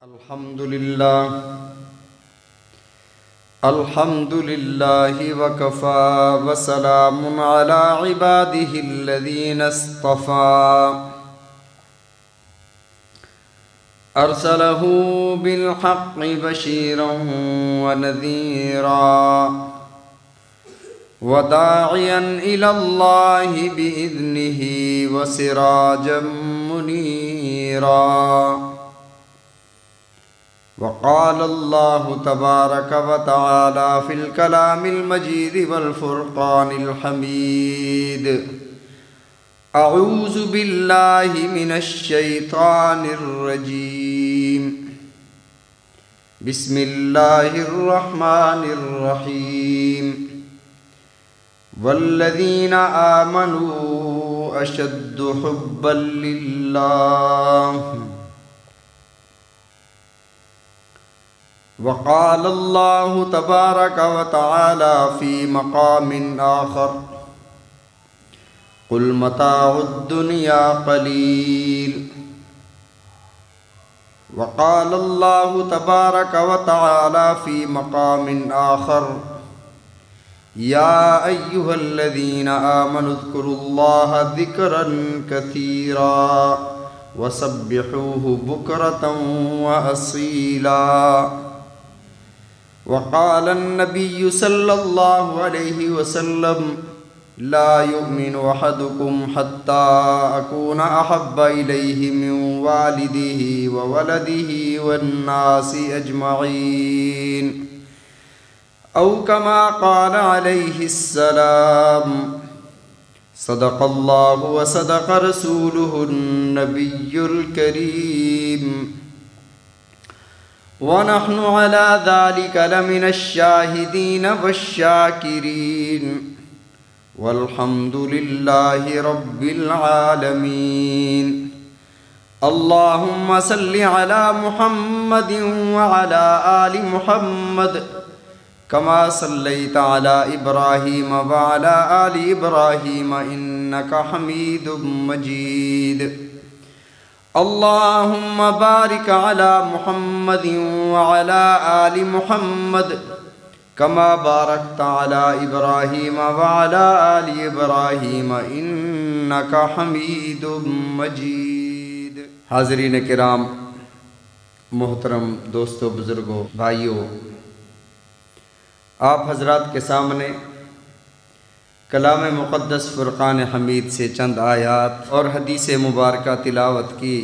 الحمد لله وكفى وسلام على عباده الذين اصطفى أرسله بالحق بشيرا ونذيرا وداعيا إلى الله بإذنه وسراجا منيرا. وقال الله تبارك وتعالى في الكلام المجيد والفرقان الحميد: أعوذ بالله من الشيطان الرجيم. بسم الله الرحمن الرحيم. والذين آمنوا أشد حبا لله. وقال الله تبارك وتعالى في مقام آخر: قل متاع الدنيا قليل. وقال الله تبارك وتعالى في مقام آخر: يا أيها الذين آمنوا اذكروا الله ذكرا كثيرا وسبحوه بكرة وأصيلا. وقال النبي صلى الله عليه وسلم: لا يؤمن أحدكم حتى أكون أحب إليه من والده وولده والناس أجمعين، أو كما قال عليه السلام. صدق الله وصدق رسوله النبي الكريم، ونحن على ذلك لمن الشاهدين والشاكرين، والحمد لله رب العالمين. اللهم صل على محمد وعلى آل محمد كما صليت على إبراهيم وعلى آل إبراهيم إنك حميد مجيد. اللهم بارك على محمد وعلى آل محمد كما باركت على إبراهيم وعلى آل إبراهيم إنك حميد مجيد. حاضرین کرام، محترم دوستو، بزرگوں، بھائیوں، آپ حضرات کے سامنے کلام مقدس فرقان حمید سے چند آیات اور حدیث مبارکہ تلاوت کی.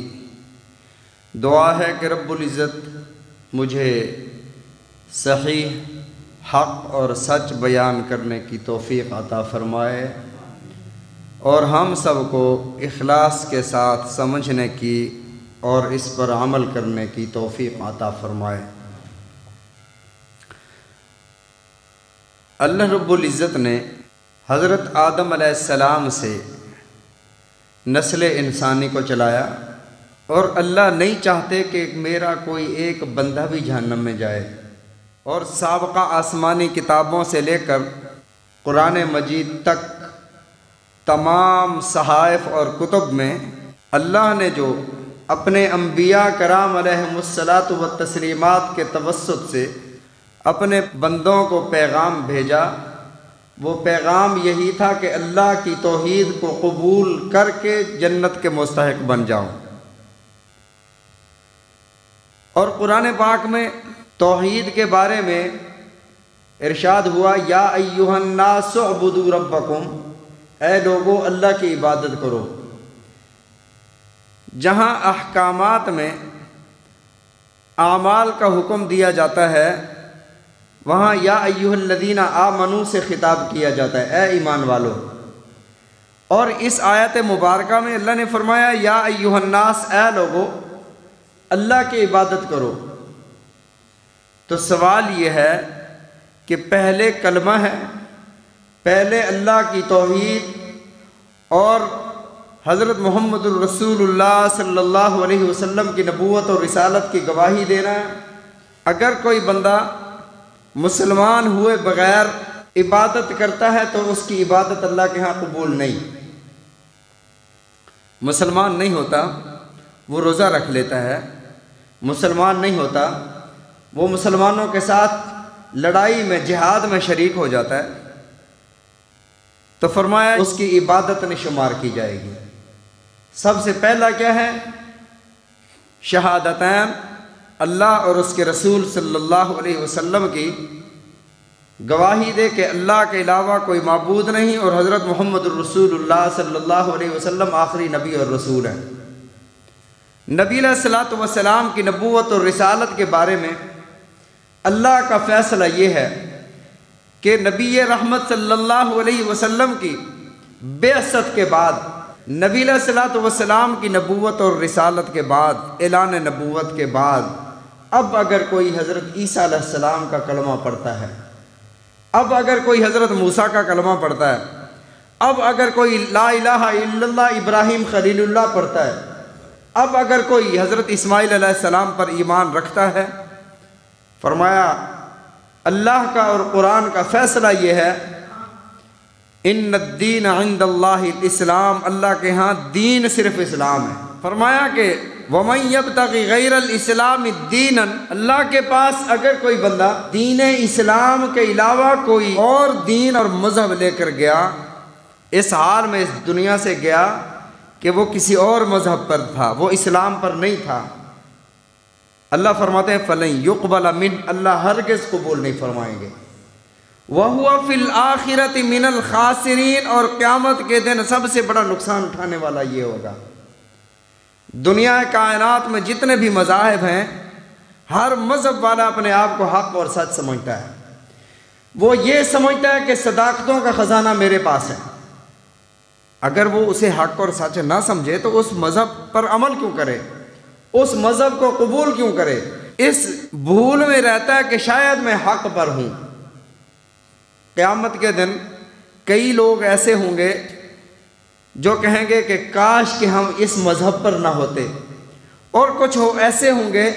دعا ہے کہ رب العزت مجھے صحیح، حق اور سچ بیان کرنے کی توفیق عطا فرمائے، اور ہم سب کو اخلاص کے ساتھ سمجھنے کی اور اس پر عمل کرنے کی توفیق عطا فرمائے. اللہ رب العزت نے حضرت آدم علیہ السلام سے نسل انسانی کو چلایا، اور اللہ نہیں چاہتے کہ میرا کوئی ایک بندہ بھی جہنم میں جائے. اور سابقہ آسمانی کتابوں سے لے کر قرآن مجید تک تمام صحائف اور کتب میں اللہ نے جو اپنے انبیاء کرام علیہم الصلاۃ والتسلیمات کے توسط سے اپنے بندوں کو پیغام بھیجا، وہ پیغام یہی تھا کہ اللہ کی توحید کو قبول کر کے جنت کے مستحق بن جاؤ. اور قرآن پاک میں توحید کے بارے میں ارشاد ہوا: یا ایھا الناس اعبدوا ربکم، اے لوگو اللہ کی عبادت کرو. جہاں احکامات میں اعمال کا حکم دیا جاتا ہے، وہاں یا ایھا الذین آمنوا سے خطاب کیا جاتا ہے، اے ایمان والو. اور اس آیت مبارکہ میں اللہ نے فرمایا: یا ایھا الناس، اے لوگو اللہ کی عبادت کرو. تو سوال یہ ہے کہ پہلے کلمہ ہے، پہلے اللہ کی توحید اور حضرت محمد الرسول اللہ صلی اللہ علیہ وسلم کی نبوت اور رسالت کی گواہی دینا ہے. اگر کوئی بندہ مسلمان ہوئے بغیر عبادت کرتا ہے تو اس کی عبادت اللہ کے ہاں قبول نہیں. مسلمان نہیں ہوتا، وہ روزہ رکھ لیتا ہے، مسلمان نہیں ہوتا، وہ مسلمانوں کے ساتھ لڑائی میں جہاد میں شریک ہو جاتا ہے، تو فرمایا اس کی عبادت نہیں شمار کی جائے گی۔ سب سے پہلا کیا ہے؟ شہادتین، اللہ اور اس کے رسول صلی اللہ علیہ وسلم کی گواہی دے کہ اللہ کے علاوہ کوئی معبود نہیں اور حضرت محمد الرسول اللہ صلی اللہ علیہ وسلم آخری نبی اور رسول ہیں۔ نبی علیہ الصلوۃ والسلام کی نبوت اور رسالت کے بارے میں اللہ کا فیصلہ یہ ہے کہ نبی رحمت صلی اللہ علیہ وسلم کی بعثت کے بعد، نبی علیہ الصلوۃ والسلام کی نبوت اور رسالت کے بعد، اعلان نبوت کے بعد، اب اگر کوئی حضرت عیسیٰ علیہ السلام کا کلمہ پڑھتا ہے، اب اگر کوئی حضرت موسیٰ کا کلمہ پڑھتا ہے، اب اگر کوئی لا الہ الا اللہ ابراہیم خلیل اللہ پڑھتا ہے، اب اگر کوئی حضرت اسماعیل علیہ السلام پر ایمان رکھتا ہے، فرمایا اللہ کا اور قرآن کا فیصلہ یہ ہے، ان الدین عند اللہ الاسلام، اللہ کے ہاں دین صرف اسلام ہے۔ فرمایا کہ وَمَن يَبْتَغِ غَيْرَ الْإِسْلَامِ دِينًا، اللہ کے پاس اگر کوئی بندہ دین اسلام کے علاوہ کوئی اور دین اور مذہب لے کر گیا، اس حال میں اس دنیا سے گیا کہ وہ کسی اور مذہب پر تھا، وہ اسلام پر نہیں تھا، اللہ فرماتے ہیں فَلَن يُقْبَلَ مِنْ، اللہ ہرگز قبول نہیں فرمائیں گے۔ وَهُوَ فِي الْآخِرَةِ مِنَ الْخَاسِرِينَ، اور قیامت کے دن سب سے بڑا نقصان اٹھانے والا یہ ہوگا۔ دنیا کائنات میں جتنے بھی مذاہب ہیں، ہر مذہب والا اپنے آپ کو حق اور سچ سمجھتا ہے، وہ یہ سمجھتا ہے کہ صداقتوں کا خزانہ میرے پاس ہے۔ اگر وہ اسے حق اور سچ نہ سمجھے تو اس مذہب پر عمل کیوں کرے، اس مذہب کو قبول کیوں کرے؟ اس بھول میں رہتا ہے کہ شاید میں حق پر ہوں۔ قیامت کے دن کئی لوگ ایسے ہوں گے جو کہیں گے کہ کاش کہ ہم اس مذہب پر نہ ہوتے، اور کچھ ایسے ہوں گے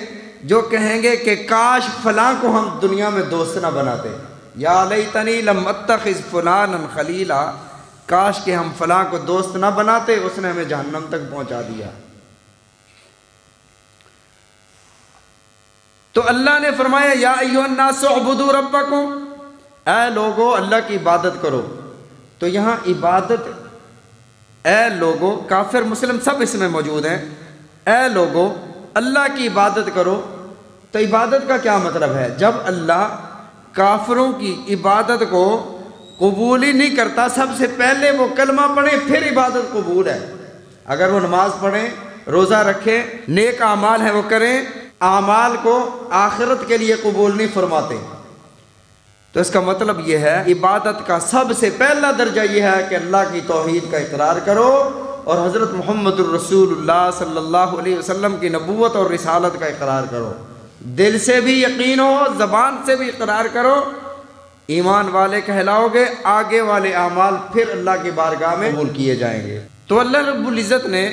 جو کہیں گے کہ کاش فلاں کو ہم دنیا میں دوست نہ بناتے، یا لیتنی لم اتخذ فلانا خلیلا، کاش کہ ہم فلاں کو دوست نہ بناتے، اس نے ہمیں جہنم تک پہنچا دیا۔ تو اللہ نے فرمایا یا ایھا الناس اعبدوا ربکم، اے لوگو اللہ کی عبادت کرو۔ تو یہاں عبادت، اے لوگو، کافر مسلم سب اس میں موجود ہیں، اے لوگو اللہ کی عبادت کرو۔ تو عبادت کا کیا مطلب ہے؟ جب اللہ کافروں کی عبادت کو قبول ہی نہیں کرتا، سب سے پہلے وہ کلمہ پڑھیں پھر عبادت قبول ہے۔ اگر وہ نماز پڑھیں، روزہ رکھیں، نیک اعمال ہیں وہ کریں، اعمال کو آخرت کے لیے قبول نہیں فرماتے۔ تو اس کا مطلب یہ ہے عبادت کا سب سے پہلا درجہ یہ ہے کہ اللہ کی توحید کا اقرار کرو اور حضرت محمد الرسول اللہ صلی اللہ علیہ وسلم کی نبوت اور رسالت کا اقرار کرو، دل سے بھی یقین ہو، زبان سے بھی اقرار کرو، ایمان والے کہلاؤ گے، آگے والے اعمال پھر اللہ کی بارگاہ میں قبول کیے جائیں گے۔ تو اللہ رب العزت نے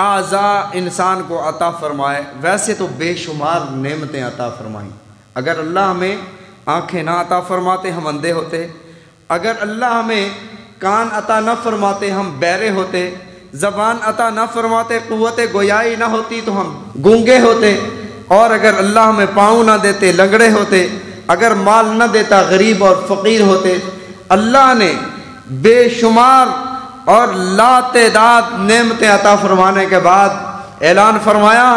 اعضاء انسان کو عطا فرمائے، ویسے تو بے شمار نعمتیں عطا فرمائیں۔ اگر اللہ ہمیں آنکھیں نہ عطا فرماتے ہم اندھے ہوتے، اگر اللہ ہمیں کان عطا نہ فرماتے ہم بہرے ہوتے، زبان عطا نہ فرماتے قوت گویائی نہ ہوتی تو ہم گونگے ہوتے، اور اگر اللہ ہمیں پاؤں نہ دیتے لنگڑے ہوتے، اگر مال نہ دیتا غریب اور فقیر ہوتے۔ اللہ نے بے شمار اور لا تعداد نعمتیں عطا فرمانے کے بعد اعلان فرمایا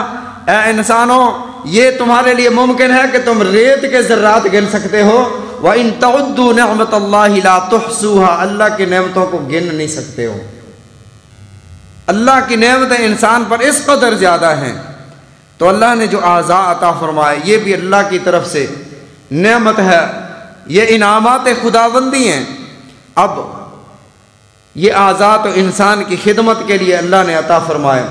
اے انسانوں، یہ تمہارے لیے ممکن ہے کہ تم ریت کے ذرات گن سکتے ہو، وَإِن تَعُدُّوا نِعْمَتَ اللَّهِ لَا تُحْصُوهَا، اللہ کی نعمتوں کو گن نہیں سکتے ہو۔ اللہ کی نعمتیں انسان پر اس قدر زیادہ ہیں۔ تو اللہ نے جو اعضاء عطا فرمائے یہ بھی اللہ کی طرف سے نعمت ہے، یہ انعامات خداوندی ہیں۔ اب یہ اعضاء تو انسان کی خدمت کے لیے اللہ نے عطا فرمائے،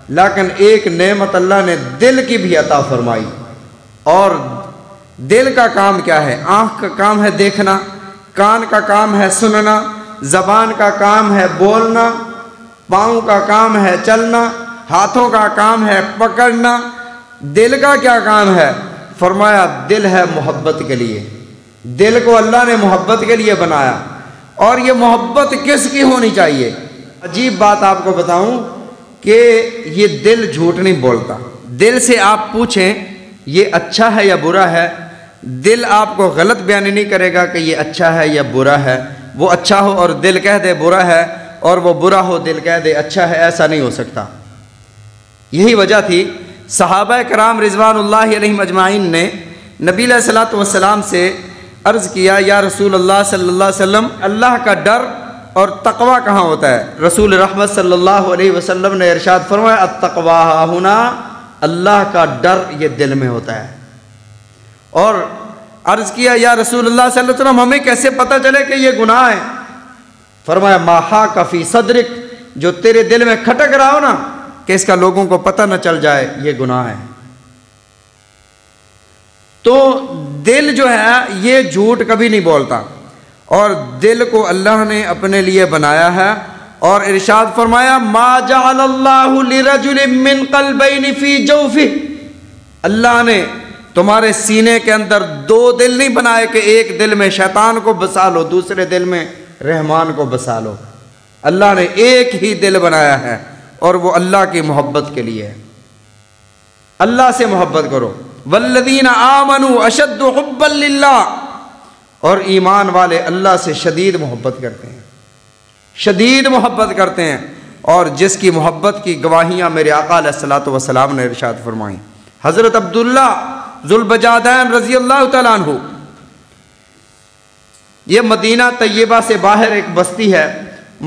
لیکن ایک نعمت اللہ نے دل کی بھی عطا فرمائی۔ اور دل کا کام کیا ہے؟ آنکھ کا کام ہے دیکھنا، کان کا کام ہے سننا، زبان کا کام ہے بولنا، پاؤں کا کام ہے چلنا، ہاتھوں کا کام ہے پکڑنا۔ دل کا کیا کام ہے؟ فرمایا دل ہے محبت کے لیے، دل کو اللہ نے محبت کے لیے بنایا۔ اور یہ محبت کس کی ہونی چاہیے؟ عجیب بات آپ کو بتاؤں کہ یہ دل جھوٹ نہیں بولتا، دل سے آپ پوچھیں یہ اچھا ہے یا برا ہے، دل آپ کو غلط بیان نہیں کرے گا کہ یہ اچھا ہے یا برا ہے، وہ اچھا ہو اور دل کہہ دے برا ہے، اور وہ برا ہو دل کہہ دے اچھا ہے، ایسا نہیں ہو سکتا۔ یہی وجہ تھی صحابہ کرام رضوان اللہ علیہم اجمعین نے نبی علیہ الصلوۃ والسلام سے عرض کیا، یا رسول اللہ صلی اللہ علیہ وسلم، اللہ کا ڈر اور تقوی کہاں ہوتا ہے؟ رسول رحمت صلی اللہ علیہ وسلم نے ارشاد فرمایا، التقوی ہاہنا، اللہ کا ڈر یہ دل میں ہوتا ہے۔ اور عرض کیا، یا رسول اللہ صلی اللہ علیہ وسلم، ہمیں کیسے پتہ چلے کہ یہ گناہ ہے؟ فرمایا، ما حاک فی صدرک، جو تیرے دل میں کھٹک رہا ہو نا کہ اس کا لوگوں کو پتہ نہ چل جائے یہ گناہ ہے۔ تو دل جو ہے یہ جھوٹ کبھی نہیں بولتا، اور دل کو اللہ نے اپنے لیے بنایا ہے، اور ارشاد فرمایا، ما جعل اللہ لرجل من قلبین فی جوفہ، اللہ نے تمہارے سینے کے اندر دو دل نہیں بنائے کہ ایک دل میں شیطان کو بسا لو، دوسرے دل میں رحمان کو بسا لو۔ اللہ نے ایک ہی دل بنایا ہے، اور وہ اللہ کی محبت کے لیے ہے۔ اللہ سے محبت کرو، والذین آمنوا اشد حبا للہ، اور ایمان والے اللہ سے شدید محبت کرتے ہیں، شدید محبت کرتے ہیں، اور جس کی محبت کی گواہیاں میرے آقا علیہ الصلوۃ والسلام نے ارشاد فرمائیں۔ حضرت عبداللہ ذوالبجادین رضی اللہ تعالیٰ عنہ، یہ مدینہ طیبہ سے باہر ایک بستی ہے،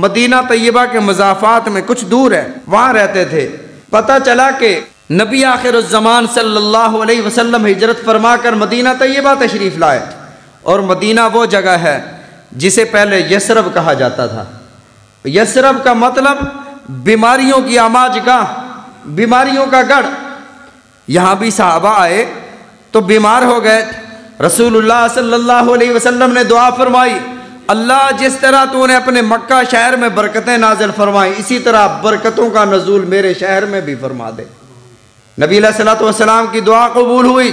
مدینہ طیبہ کے مضافات میں کچھ دور ہے، وہاں رہتے تھے۔ پتہ چلا کہ نبی آخر الزمان صلی اللہ علیہ وسلم ہجرت فرما کر مدینہ طیبہ تشریف لائے، اور مدینہ وہ جگہ ہے جسے پہلے یثرب کہا جاتا تھا۔ یثرب کا مطلب بیماریوں کی آماجگاہ، بیماریوں کا گڑھ۔ یہاں بھی صحابہ آئے تو بیمار ہو گئے، رسول اللہ صلی اللہ علیہ وسلم نے دعا فرمائی، اللہ جس طرح تو نے اپنے مکہ شہر میں برکتیں نازل فرمائی، اسی طرح برکتوں کا نزول میرے شہر میں بھی فرما دے۔ نبی علیہ الصلوۃ والسلام کی دعا قبول ہوئی،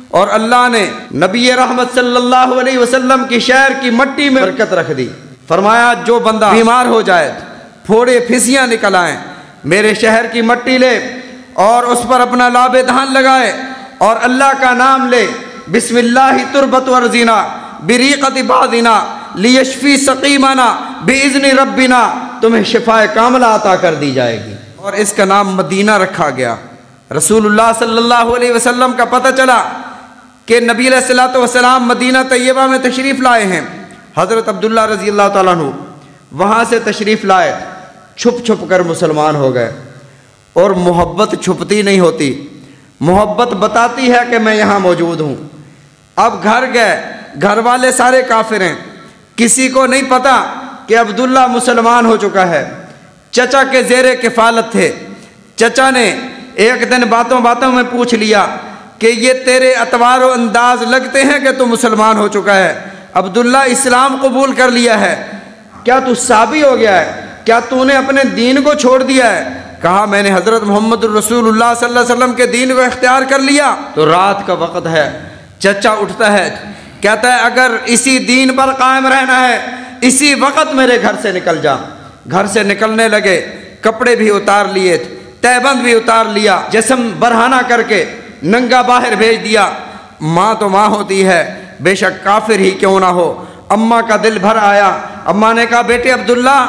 اور اللہ نے نبی رحمت صلی اللہ علیہ وسلم کی شہر کی مٹی میں برکت رکھ دی۔ فرمایا، جو بندہ بیمار ہو جائے، پھوڑے پھسیاں نکل آئیں، میرے شہر کی مٹی لے اور اس پر اپنا لاب دہن لگائے اور اللہ کا نام لے، بسم اللہ تربت ورزینا بریقت بعضنا لیشفی سقیمنا باذن ربنا، تمہیں شفائے کاملہ عطا کر دی جائے گی۔ اور اس کا نام مدینہ رکھا گیا۔ رسول اللہ صلی اللہ علیہ وسلم کا پتہ چلا کہ نبی علیہ الصلوۃ والسلام مدینہ طیبہ میں تشریف لائے ہیں۔ حضرت عبداللہ رضی اللہ تعالیٰ عنہ وہاں سے تشریف لائے، چھپ چھپ کر مسلمان ہو گئے۔ اور محبت چھپتی نہیں ہوتی، محبت بتاتی ہے کہ میں یہاں موجود ہوں۔ اب گھر گئے، گھر والے سارے کافر ہیں، کسی کو نہیں پتا کہ عبداللہ مسلمان ہو چکا ہے۔ چچا کے زیر کفالت تھے، چچا نے ایک دن باتوں باتوں میں پوچھ لیا کہ یہ تیرے اطوار و انداز لگتے ہیں کہ تو مسلمان ہو چکا ہے، عبداللہ اسلام قبول کر لیا ہے، کیا تو صحابی ہو گیا ہے؟ کیا تو نے اپنے دین کو چھوڑ دیا ہے؟ کہا، میں نے حضرت محمد الرسول اللہ صلی اللہ علیہ وسلم کے دین کو اختیار کر لیا۔ تو رات کا وقت ہے، چچا اٹھتا ہے، کہتا ہے اگر اسی دین پر قائم رہنا ہے اسی وقت میرے گھر سے نکل جا۔ گھر سے نکلنے لگے، کپڑے بھی اتار لیے، تہبند بھی اتار لیا، جسم برہنہ کر کے ننگا باہر بھیج دیا۔ ماں تو ماں ہوتی ہے، بے شک کافر ہی کیوں نہ ہو۔ اماں کا دل بھر آیا، اماں نے کہا، بیٹے عبداللہ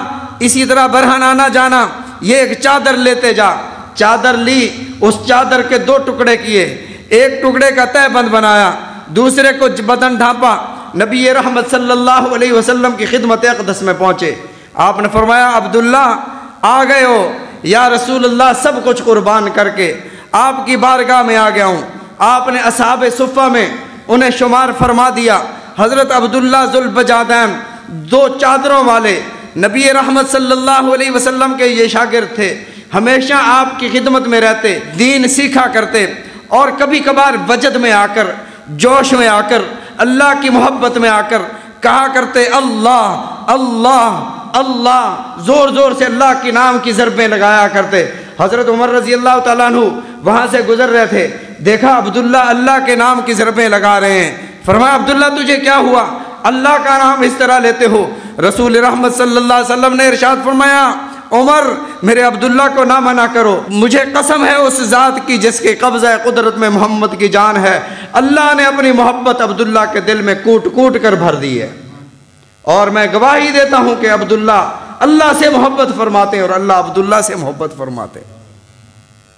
اسی طرح برہنہ نہ جانا، یہ ایک چادر لیتے جا۔ چادر لی، اس چادر کے دو ٹکڑے کیے، ایک ٹکڑے کا تہبند بنایا، دوسرے کو بدن ڈھانپا، نبی رحمت صلی اللہ علیہ وسلم کی خدمت اقدس میں پہنچے۔ آپ نے فرمایا، عبداللہ آ گئے ہو، یا رسول اللہ سب کچھ قربان کر کے آپ کی بارگاہ میں آ گیا ہوں۔ آپ نے اصحاب صفہ میں انہیں شمار فرما دیا۔ حضرت عبداللہ ذوالبجادین دو چادروں والے نبی رحمت صلی اللہ علیہ وسلم کے یہ شاگرد تھے، ہمیشہ آپ کی خدمت میں رہتے، دین سیکھا کرتے، اور کبھی کبھار وجد میں آ کر، جوش میں آ کر، اللہ کی محبت میں آ کر کہا کرتے، اللہ اللہ اللہ، زور زور سے اللہ کے نام کی ضربیں لگایا کرتے۔ حضرت عمر رضی اللہ تعالیٰ عنہ وہاں سے گزر رہے تھے، دیکھا عبداللہ اللہ کے نام کی ضربیں لگا رہے ہیں۔ فرمایا، عبداللہ تجھے کیا ہوا؟ اللہ کا نام اس طرح لیتے ہو؟ رسول رحمت صلی اللہ علیہ وسلم نے ارشاد فرمایا، عمر میرے عبداللہ کو نہ منع کرو، مجھے قسم ہے اس ذات کی جس کے قبضہ قدرت میں محمد کی جان ہے، اللہ نے اپنی محبت عبداللہ کے دل میں کوٹ کوٹ کر بھر دی ہے، اور میں گواہی دیتا ہوں کہ عبداللہ اللہ سے محبت فرماتے ہیں اور اللہ عبداللہ سے محبت فرماتے ہیں۔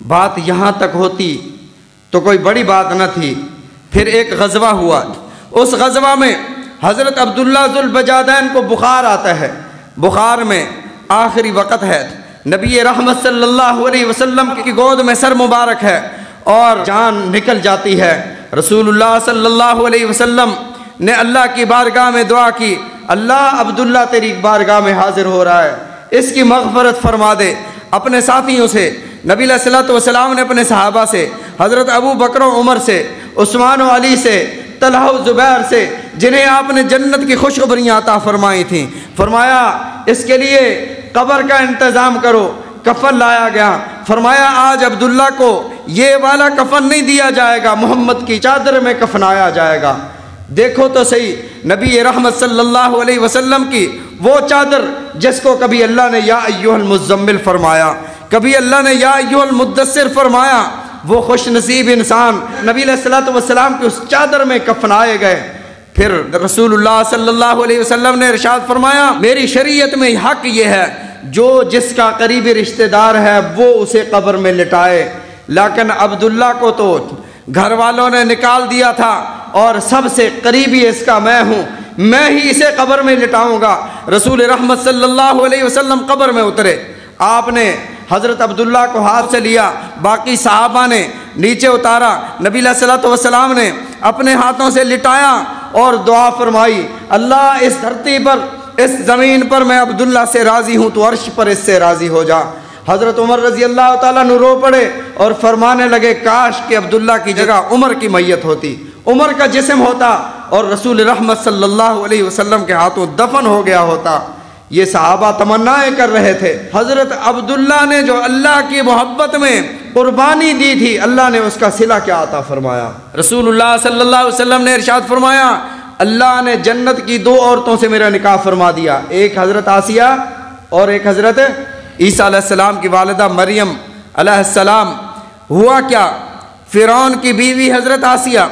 بات یہاں تک ہوتی تو کوئی بڑی بات نہ تھی۔ پھر ایک غزوہ ہوا، اس غزوہ میں حضرت عبداللہ ذوالبجادین کو بخار آتا ہے، بخار میں آخری وقت ہے، نبی رحمت صلی اللہ علیہ وسلم کی گود میں سر مبارک ہے اور جان نکل جاتی ہے۔ رسول اللہ صلی اللہ علیہ وسلم نے اللہ کی بارگاہ میں دعا کی، اللہ عبداللہ تیری بارگاہ میں حاضر ہو رہا ہے، اس کی مغفرت فرما دے۔ اپنے ساتھیوں سے نبی علیہ الصلوۃ والسلام نے اپنے صحابہ سے، حضرت ابو بکر و عمر سے، عثمان و علی سے، طلحہ و زبیر سے، جنہیں آپ نے جنت کی خوشخبریاں عطا فرمائی تھیں، فرمایا اس کے لیے قبر کا انتظام کرو۔ کفن لایا گیا، فرمایا آج عبداللہ کو یہ والا کفن نہیں دیا جائے گا، محمد کی چادر میں کفنایا جائے گا۔ دیکھو تو صحیح، نبی رحمت صلی اللہ علیہ وسلم کی وہ چادر جس کو کبھی اللہ نے یا ایھا المزمل فرمایا، کبھی اللہ نے یا ایھا المدثر فرمایا، وہ خوش نصیب انسان نبی علیہ الصلوۃ والسلام کی اس چادر میں کفنائے گئے۔ پھر رسول اللہ صلی اللہ علیہ وسلم نے ارشاد فرمایا، میری شریعت میں حق یہ ہے جو جس کا قریبی رشتہ دار ہے وہ اسے قبر میں لٹائے، لیکن عبداللہ کو تو گھر والوں نے نکال دیا تھا اور سب سے قریبی اس کا میں ہوں، میں ہی اسے قبر میں لٹاؤں گا۔ رسول رحمت صلی اللہ علیہ وسلم قبر میں اترے، آپ نے حضرت عبداللہ کو ہاتھ سے لیا، باقی صحابہ نے نیچے اتارا، نبی علیہ الصلوۃ والسلام نے اپنے ہاتھوں سے لٹایا اور دعا فرمائی، اللہ اس دھرتی پر، اس زمین پر میں عبداللہ سے راضی ہوں، تو عرش پر اس سے راضی ہو جا۔ حضرت عمر رضی اللہ تعالیٰ عنہ رو پڑے اور فرمانے لگے، کاش کہ عبداللہ کی جگہ عمر کی میت ہوتی، عمر کا جسم ہوتا اور رسول رحمت صلی اللہ علیہ وسلم کے ہاتھوں دفن ہو گیا ہوتا۔ یہ صحابہ تمنائیں کر رہے تھے۔ حضرت عبداللہ نے جو اللہ کی محبت میں قربانی دی تھی، اللہ نے اس کا صلہ کیا عطا فرمایا۔ رسول اللہ صلی اللہ علیہ وسلم نے ارشاد فرمایا، اللہ نے جنت کی دو عورتوں سے میرا نکاح فرما دیا، ایک حضرت آسیہ اور ایک حضرت عیسیٰ علیہ السلام کی والدہ مریم علیہ السلام۔ ہوا کیا، فرعون کی بیوی حضرت آسیہ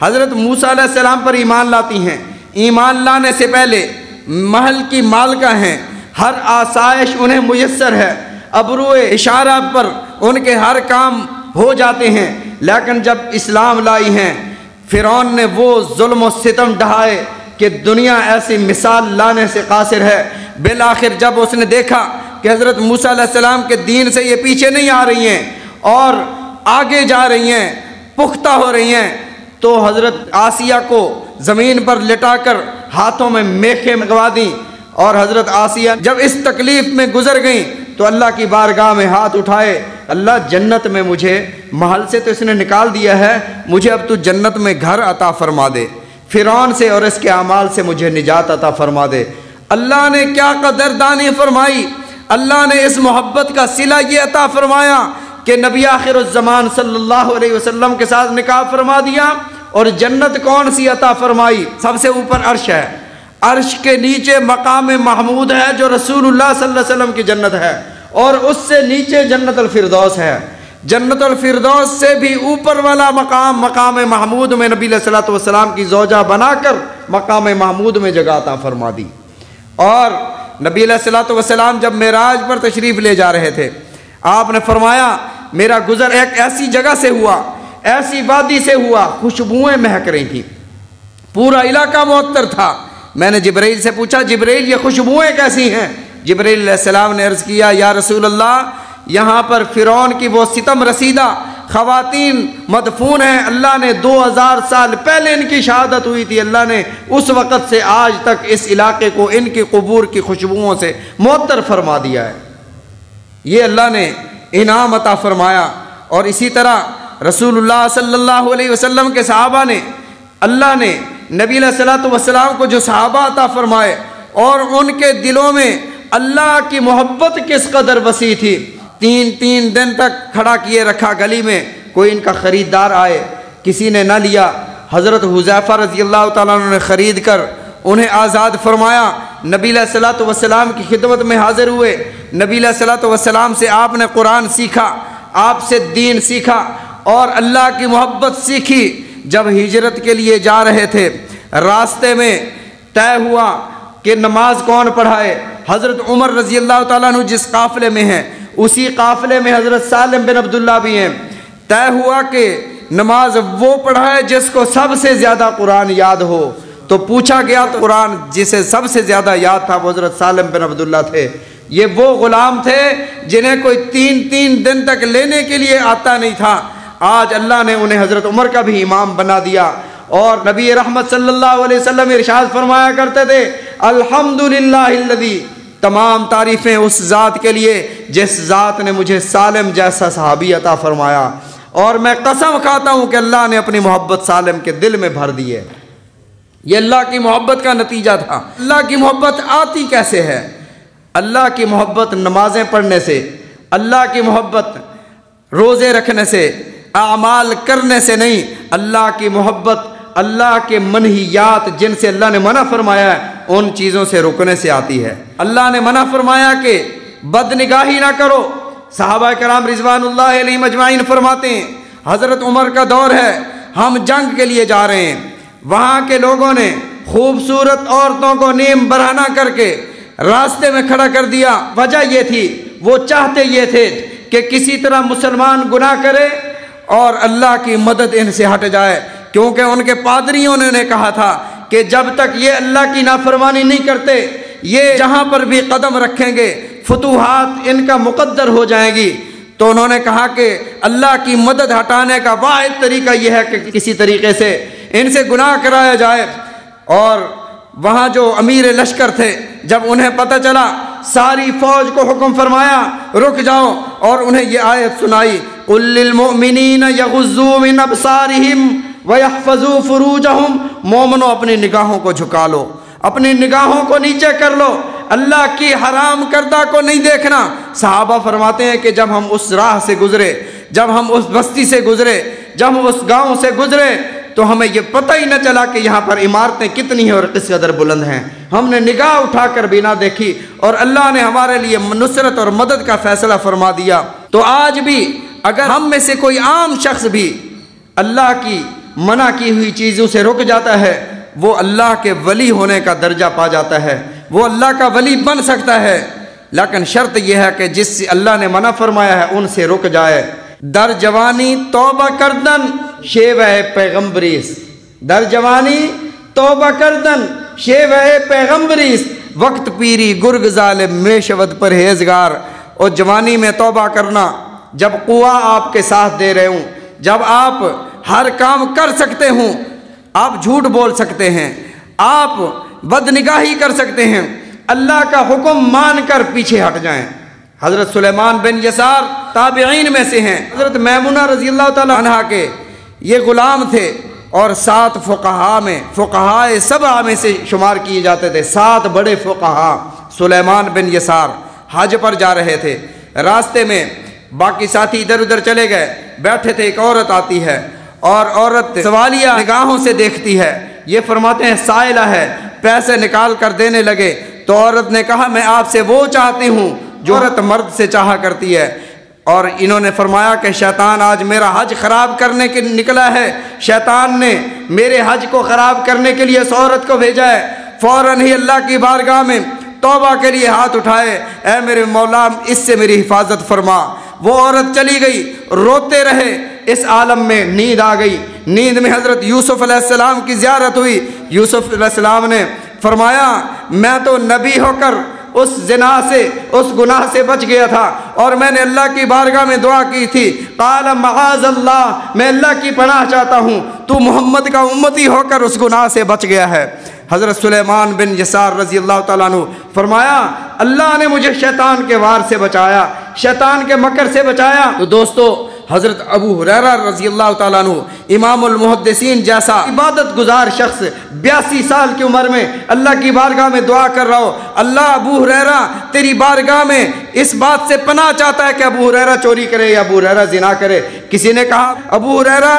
حضرت موسیٰ علیہ السلام پر ایمان لاتی ہیں، ایمان لانے سے پہلے محل کی مالکہ ہیں، ہر آسائش انہیں میسر ہے، ابرو اشارہ پر ان کے ہر کام ہو جاتے ہیں، لیکن جب اسلام لائی ہیں فرعون نے وہ ظلم و ستم ڈھائے کہ دنیا ایسی مثال لانے سے قاصر ہے۔ بالآخر جب اس نے دیکھا کہ حضرت موسیٰ علیہ السلام کے دین سے یہ پیچھے نہیں آ رہی ہیں اور آگے جا رہی ہیں، پختہ ہو رہی ہیں، تو حضرت آسیہ کو زمین پر لٹا کر ہاتھوں میں میخیں منگوا دیں، اور حضرت آسیہ جب اس تکلیف میں گزر گئیں تو اللہ کی بارگاہ میں ہاتھ اٹھائے، اللہ جنت میں مجھے محل سے تو اس نے نکال دیا ہے، مجھے اب تو جنت میں گھر عطا فرما دے، فرعون سے اور اس کے اعمال سے مجھے نجات عطا فرما دے۔ اللہ نے کیا قدردانی فرمائی، اللہ نے اس محبت کا صلہ یہ عطا فرمایا کہ نبی آخر الزمان صلی اللہ علیہ وسلم کے ساتھ نکاح فرما دیا، اور جنت کون سی عطا فرمائی، سب سے اوپر عرش ہے، عرش کے نیچے مقام محمود ہے جو رسول اللہ صلی اللہ علیہ وسلم کی جنت ہے، اور اس سے نیچے جنت الفردوس ہے، جنت الفردوس سے بھی اوپر والا مقام، مقام محمود میں نبی علیہ الصلوۃ والسلام کی زوجہ بنا کر مقام محمود میں جگہ عطا فرما دی۔ اور نبی علیہ الصلوۃ والسلام جب معراج پر تشریف لے جا رہے تھے، آپ نے فرمایا میرا گزر ایک ایسی جگہ سے ہوا، ایسی وادی سے ہوا، خوشبوئیں مہک رہی تھیں، پورا علاقہ معطر تھا۔ میں نے جبرائیل سے پوچھا، جبرائیل یہ خوشبوئیں کیسی ہیں؟ جبرائیل علیہ السلام نے عرض کیا، یا رسول اللہ یہاں پر فرعون کی وہ ستم رسیدہ خواتین مدفون ہیں، اللہ نے 2000 سال پہلے ان کی شہادت ہوئی تھی، اللہ نے اس وقت سے آج تک اس علاقے کو ان کی قبور کی خوشبوؤں سے معطر فرما دیا ہے۔ یہ اللہ نے انعام عطا فرمایا۔ اور اسی طرح رسول اللہ صلی اللہ علیہ وسلم کے صحابہ نے، اللہ نے نبی علیہ الصلوۃ والسلام کو جو صحابہ عطا فرمائے، اور ان کے دلوں میں اللہ کی محبت کس قدر وسیع تھی، 3 دن تک کھڑا کیے رکھا گلی میں، کوئی ان کا خریدار آئے، کسی نے نہ لیا، حضرت حذیفہ رضی اللہ تعالیٰ عنہ نے خرید کر انہیں آزاد فرمایا، نبی علیہ الصلوۃ والسلام کی خدمت میں حاضر ہوئے، نبی علیہ الصلوۃ والسلام سے آپ نے قرآن سیکھا، آپ سے دین سیکھا اور اللہ کی محبت سیکھی۔ جب ہجرت کے لیے جا رہے تھے، راستے میں طے ہوا کہ نماز کون پڑھائے۔ حضرت عمر رضی اللہ تعالیٰ عنہ جس قافلے میں ہیں، اسی قافلے میں حضرت سالم بن عبداللہ بھی ہیں۔ طے ہوا کہ نماز وہ پڑھائے جس کو سب سے زیادہ قرآن یاد ہو۔ تو پوچھا گیا تو قرآن جسے سب سے زیادہ یاد تھا وہ حضرت سالم بن عبداللہ تھے۔ یہ وہ غلام تھے جنہیں کوئی 3 دن تک لینے کے لیے آتا نہیں تھا۔ آج اللہ نے انہیں حضرت عمر کا بھی امام بنا دیا۔ اور نبی رحمت صلی اللہ علیہ وسلم ارشاد فرمایا کرتے تھے، الحمدللہ الذی، تمام تعریفیں اس ذات کے لیے جس ذات نے مجھے سالم جیسا صحابی عطا فرمایا، اور میں قسم کھاتا ہوں کہ اللہ نے اپنی محبت سالم کے دل میں بھر دی ہے۔ یہ اللہ کی محبت کا نتیجہ تھا۔ اللہ کی محبت آتی کیسے ہے؟ اللہ کی محبت نمازیں پڑھنے سے، اللہ کی محبت روزے رکھنے سے، اعمال کرنے سے نہیں۔ اللہ کی محبت اللہ کے منہیات جن سے اللہ نے منع فرمایا ہے ان چیزوں سے رکنے سے آتی ہے۔ اللہ نے منع فرمایا کہ بد نگاہی نہ کرو۔ صحابہ کرام رضوان اللہ علیہم اجمعین فرماتے ہیں، حضرت عمر کا دور ہے، ہم جنگ کے لیے جا رہے ہیں، وہاں کے لوگوں نے خوبصورت عورتوں کو نیم برہنہ کر کے راستے میں کھڑا کر دیا۔ وجہ یہ تھی، وہ چاہتے یہ تھے کہ کسی طرح مسلمان گناہ کرے اور اللہ کی مدد ان سے ہٹ جائے، کیونکہ ان کے پادریوں نے کہا تھا کہ جب تک یہ اللہ کی نافرمانی نہیں کرتے، یہ جہاں پر بھی قدم رکھیں گے فتوحات ان کا مقدر ہو جائیں گی۔ تو انہوں نے کہا کہ اللہ کی مدد ہٹانے کا واحد طریقہ یہ ہے کہ کسی طریقے سے ان سے گناہ کرایا جائے۔ اور وہاں جو امیر لشکر تھے، جب انہیں پتہ چلا، ساری فوج کو حکم فرمایا رک جاؤ، اور انہیں یہ آیت سنائی، قُل لِّلْمُؤْمِنِينَ يَغُضُّوا مِنْ أَبْصَارِهِمْ وَيَحْفَظُوا فُرُوجَهُمْ، مومنوں اپنی نگاہوں کو جھکا لو، اپنی نگاہوں کو نیچے کر لو، اللہ کی حرام کردہ کو نہیں دیکھنا۔ صحابہ فرماتے ہیں کہ جب ہم اس راہ سے گزرے، جب ہم اس بستی سے گزرے، جب ہم اس گاؤں سے گزرے، تو ہمیں یہ پتہ ہی نہ چلا کہ یہاں پر عمارتیں کتنی ہیں اور کس قدر بلند ہیں۔ ہم نے نگاہ اٹھا کر بھی نہ دیکھی اور اللہ نے ہمارے لیے نصرت اور مدد کا فیصلہ فرما دیا۔ تو آج بھی اگر ہم میں سے کوئی عام شخص بھی اللہ کی منع کی ہوئی چیزوں سے رک جاتا ہے، وہ اللہ کے ولی ہونے کا درجہ پا جاتا ہے، وہ اللہ کا ولی بن سکتا ہے۔ لیکن شرط یہ ہے کہ جس سے اللہ نے منع فرمایا ہے ان سے رک جائے۔ در جوانی توبہ کردن شیوہ پیغمبریست، در جوانی توبہ کردن شیوہ پیغمبریست، وقت پیری گرگ ظالم میں شود پرہیزگار۔ اور جوانی میں توبہ کرنا، جب قوا آپ کے ساتھ دے رہے ہوں، جب آپ ہر کام کر سکتے ہوں، آپ جھوٹ بول سکتے ہیں، آپ بد نگاہی کر سکتے ہیں، اللہ کا حکم مان کر پیچھے ہٹ جائیں۔ حضرت سلیمان بن یسار تابعین میں سے ہیں، حضرت میمونہ رضی اللہ تعالیٰ عنہ کے یہ غلام تھے، اور 7 فقہا میں، فقہائے 7 میں سے شمار کیے جاتے تھے۔ 7 بڑے فقہا سلیمان بن یسار حج پر جا رہے تھے، راستے میں باقی ساتھی ادھر ادھر چلے گئے، بیٹھے تھے، ایک عورت آتی ہے اور عورت سوالیہ نگاہوں سے دیکھتی ہے، یہ فرماتے ہیں سائلہ ہے، پیسے نکال کر دینے لگے تو عورت نے کہا میں آپ سے وہ چاہتی ہوں جو عورت مرد سے چاہا کرتی ہے۔ اور انہوں نے فرمایا کہ شیطان آج میرا حج خراب کرنے کے نکلا ہے، شیطان نے میرے حج کو خراب کرنے کے لیے اس عورت کو بھیجا ہے۔ فوراً ہی اللہ کی بارگاہ میں توبہ کے لیے ہاتھ اٹھائے، اے میرے مولا اس سے میری حفاظت فرما۔ وہ عورت چلی گئی، روتے رہے، اس عالم میں نیند آ گئی۔ نیند میں حضرت یوسف علیہ السلام کی زیارت ہوئی۔ یوسف علیہ السلام نے فرمایا میں تو نبی ہو کر اس زنا سے، اس گناہ سے بچ گیا تھا، اور میں نے اللہ کی بارگاہ میں دعا کی تھی، قال معاذ اللہ، میں اللہ کی پناہ چاہتا ہوں، تو محمد کا امتی ہو کر اس گناہ سے بچ گیا ہے۔ حضرت سلیمان بن یسار رضی اللہ تعالیٰ عنہ فرمایا اللہ نے مجھے شیطان کے وار سے بچایا، شیطان کے مکر سے بچایا۔ تو دوستو، حضرت ابو ہریرہ رضی اللہ تعالیٰ عنہ امام المحدثین جیسا عبادت گزار شخص 82 سال کی عمر میں اللہ کی بارگاہ میں دعا کر رہا ہو، اللہ ابو ہریرہ تیری بارگاہ میں اس بات سے پناہ چاہتا ہے کہ ابو ہریرہ چوری کرے یا ابو ہریرہ زنا کرے۔ کسی نے کہا ابو ہریرہ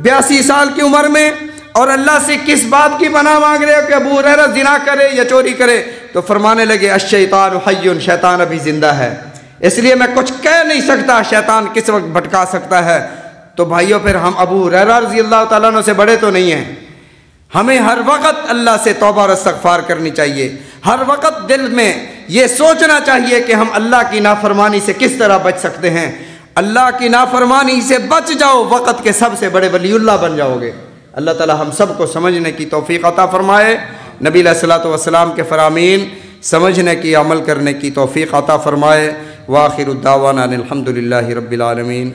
82 سال کی عمر میں اور اللہ سے کس بات کی پناہ مانگ رہے ہو کہ ابو ہریرہ زنا کرے یا چوری کرے؟ تو فرمانے لگے الشیطان حی، شیطان ابھی زندہ ہے، اس لیے میں کچھ کہہ نہیں سکتا، شیطان کس وقت بھٹکا سکتا ہے۔ تو بھائیوں پھر ہم ابو ہریرہ رضی اللہ تعالیٰ عنہ سے بڑے تو نہیں ہیں، ہمیں ہر وقت اللہ سے توبہ اور استغفار کرنی چاہیے، ہر وقت دل میں یہ سوچنا چاہیے کہ ہم اللہ کی نافرمانی سے کس طرح بچ سکتے ہیں۔ اللہ کی نافرمانی سے بچ جاؤ، وقت کے سب سے بڑے ولی اللہ بن جاؤ گے۔ اللہ تعالی ہم سب کو سمجھنے کی توفیق عطا فرمائے، نبی علیہ الصلوۃ والسلام کے فرامین سمجھنے کی، عمل کرنے کی توفیق عطا فرمائے۔ وآخر الدعوانا الحمد للہ رب العالمین۔